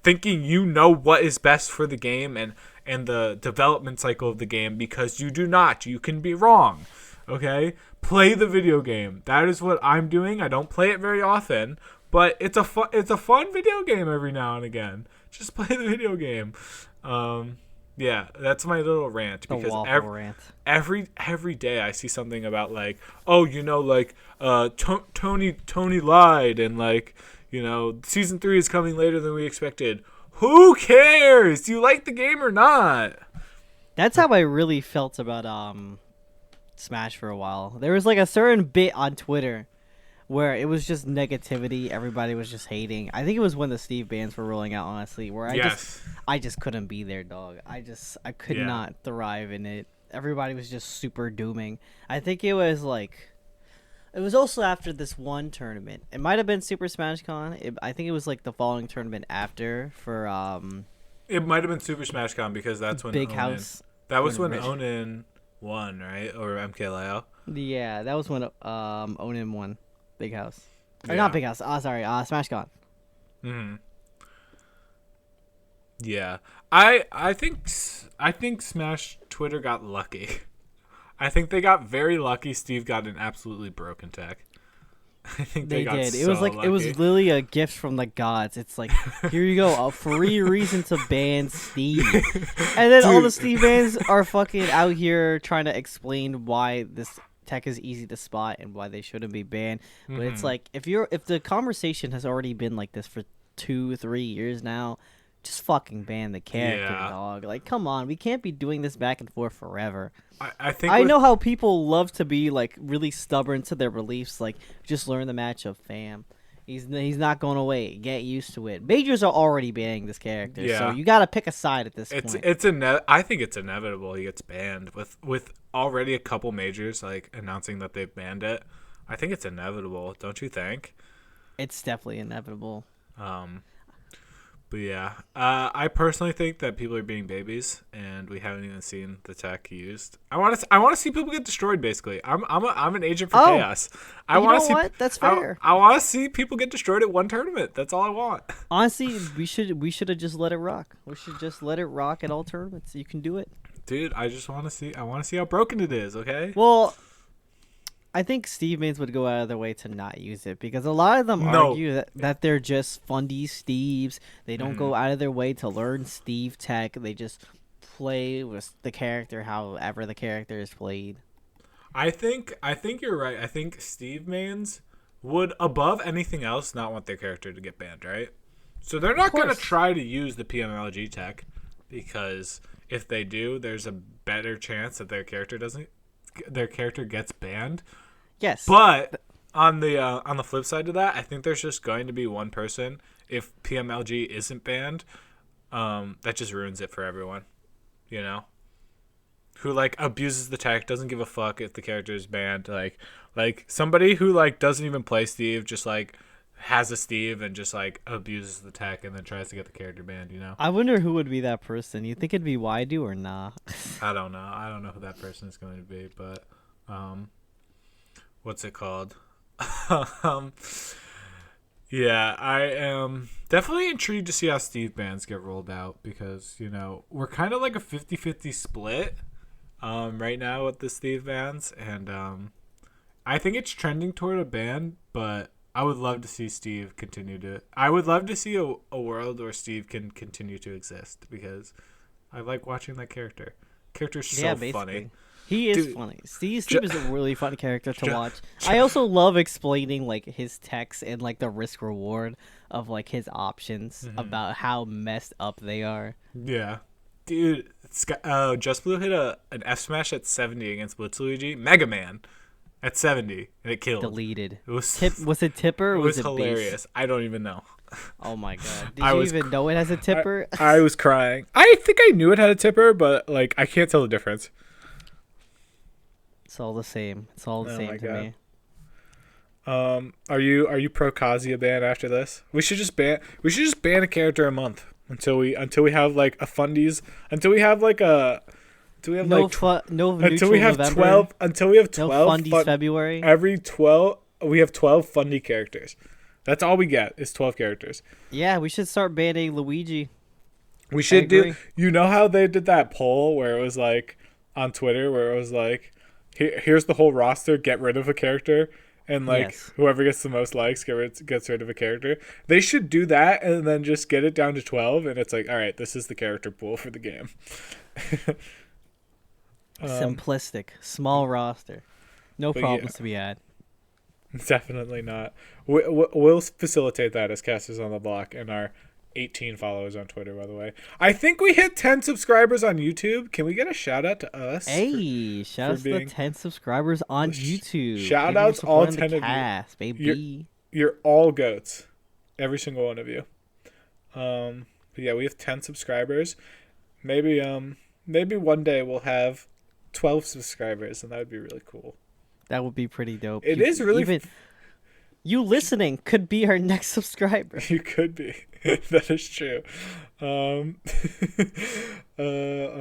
thinking you know what is best for the game and the development cycle of the game, because you do not. You can be wrong. Okay? Play the video game. That is what I'm doing. I don't play it very often, but it's a fun video game every now and again. Just play the video game. Yeah, that's my little rant, because every day I see something about like, oh, like Tony lied, and like, season 3 is coming later than we expected. Who cares? Do you like the game or not? That's how I really felt about Smash for a while. There was like a certain bit on Twitter where it was just negativity. Everybody was just hating. I think it was when the Steve bans were rolling out, honestly, where I just couldn't be there, dog. I could not thrive in it. Everybody was just super dooming. I think it was also after this one tournament. It might have been Super Smash Con. I think it was like the following tournament after for It might have been Super Smash Con, because that's when Big House. That was when Onin won, right? Or MKLeo. Yeah, that was when Onin won. Big House. Or not Big House. Sorry. Smash Con. Mm-hmm. Yeah. I think Smash Twitter got lucky. I think they got very lucky. Steve got an absolutely broken tech. I think they got did. So it was like lucky. It was literally a gift from the gods. It's like, here you go, a free reason to ban Steve. And then all the Steve bans are fucking out here trying to explain why this tech is easy to spot and why they shouldn't be banned. But it's like, if the conversation has already been like this for 2-3 years now, just fucking ban the character, dog. Like, come on, we can't be doing this back and forth forever. I know how people love to be like really stubborn to their beliefs. Like, just learn the matchup, fam. He's not going away. Get used to it. Majors are already banning this character, so you got to pick a side at this point. I think it's inevitable he gets banned with already a couple majors like announcing that they've banned it. I think it's inevitable, don't you think? It's definitely inevitable. But yeah, I personally think that people are being babies, and we haven't even seen the tech used. I want to see people get destroyed. Basically, I'm an agent for chaos. I want to see. What? That's fair. I want to see people get destroyed at one tournament. That's all I want. Honestly, we should have just let it rock. We should just let it rock at all tournaments. You can do it, dude. I want to see how broken it is. Okay. Well, I think Steve mains would go out of their way to not use it, because a lot of them argue that they're just fundy Steves. They don't go out of their way to learn Steve tech. They just play with the character however the character is played. I think you're right. I think Steve mains would, above anything else, not want their character to get banned, right? So they're not going to try to use the PMLG tech, because if they do, there's a better chance that their character gets banned. Yes. But on the flip side of that, I think there's just going to be one person, if PMLG isn't banned, that just ruins it for everyone. Who like abuses the tech, doesn't give a fuck if the character is banned. Like somebody who like doesn't even play Steve, just like has a Steve and just like abuses the tech and then tries to get the character banned. I wonder who would be that person. You think it'd be Waidu or nah? I don't know. I don't know who that person is going to be, but what's it called? Yeah, I am definitely intrigued to see how Steve bans get rolled out, because we're kind of like a 50-50 split right now with the Steve bans, and I think it's trending toward a ban, but I would love to see Steve continue to. I would love to see a world where Steve can continue to exist, because I like watching that character. Character's so funny. He is funny. Steve is a really fun character to watch. I also love explaining like his text and like the risk reward of like his options about how messed up they are. Yeah, dude. Just Blue hit an F smash at 70 against Blitzluigi. Mega Man at 70, and it killed. Deleted. It was was it tipper? Or was it hilarious. Base? I don't even know. Oh my god! Did you even know it has a tipper? I was crying. I think I knew it had a tipper, but like I can't tell the difference. It's all the same. It's all the same to me. Are you pro Kazuya ban after this? We should just ban a character a month until we have like a fundies, until we have like a Do we have No like no until neutral we have November. 12? Until we have No 12. fundies February. Every 12, we have 12 fundy characters. That's all we get is 12 characters. Yeah, we should start banning Luigi. We should agree. do. You know how they did that poll where it was like on Twitter where it was like, here's the whole roster. Get rid of a character. And like Yes. whoever gets the most likes gets rid of a character. They should do that and then just get it down to 12. And it's like, all right, this is the character pool for the game. Simplistic, small roster, no but problems yeah. to be had. Definitely not. We'll facilitate that as Casters on the Block and our 18 followers on Twitter, by the way. I think we hit 10 subscribers on YouTube. Can we get a shout out to us? Hey, shout out to the 10 subscribers on YouTube. Shout Thank you for outs all supporting 10 the of you. cast, baby. You're all goats. Every single one of you. But yeah, we have 10 subscribers. Maybe one day we'll have 12 subscribers, and that would be really cool. That would be pretty dope. It is really even you listening could be our next subscriber. You could be. That is true. Oh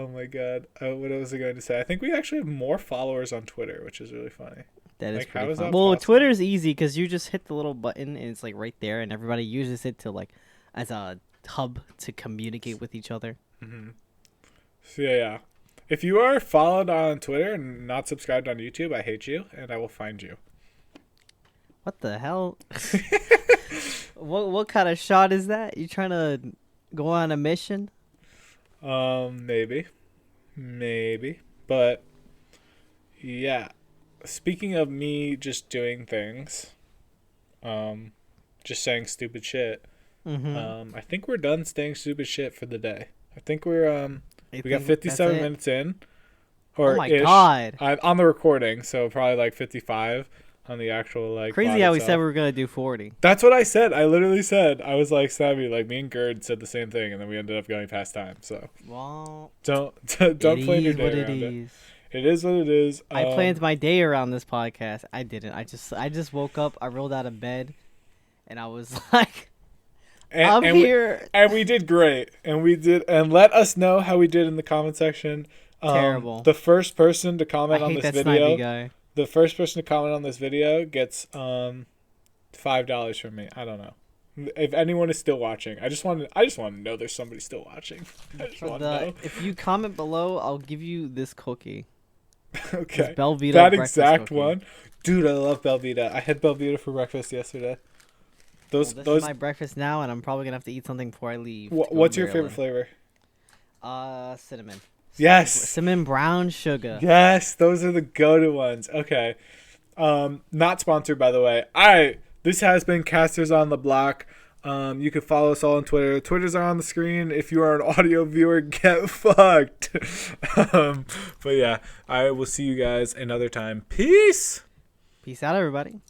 my god. What was I going to say? I think we actually have more followers on Twitter, which is really funny. That is Like, how pretty is fun. that Well, possible? Twitter is easy because you just hit the little button and it's like right there, and everybody uses it to like as a hub to communicate with each other. So yeah. If you are followed on Twitter and not subscribed on YouTube, I hate you, and I will find you. What the hell? What kind of shot is that? You trying to go on a mission? Maybe. But yeah. Speaking of me just doing things, just saying stupid shit. Mm-hmm. I think we're done saying stupid shit for the day. I think we're we got That's 57 it? minutes in, or Oh my ish. god! On the recording, so probably like 55 on the actual like. Crazy pod how we itself. said we were gonna do 40. That's what I said. I literally said I was like Sammy, like me and Gerd said the same thing, and then we ended up going past time. So Well, don't it plan your is day what around it it. is. It is what it is. I planned my day around this podcast. I didn't. I just woke up. I rolled out of bed, and I was like, "I'm here." We did great, and let us know how we did in the comment section. Terrible. The first person to I comment on hate this that video. snivy guy. The first person to comment on this video gets $5 from me. I don't know. If anyone is still watching, I just want to know there's somebody still watching. I just want to know. If you comment below, I'll give you this cookie. Okay. This Belvita That breakfast exact cookie. one. Dude, I love Belvita. I had Belvita for breakfast yesterday. Well, this is my breakfast now, and I'm probably gonna have to eat something before I leave. to go to What's your favorite Maryland. flavor? Cinnamon. Yes. Cinnamon brown sugar. Yes, those are the go-to ones. Okay. Not sponsored, by the way. All right. This has been Casters on the Block. You can follow us all on Twitter. Twitters are on the screen. If you are an audio viewer, get fucked. But yeah, I will see you guys another time. Peace. Peace out, everybody.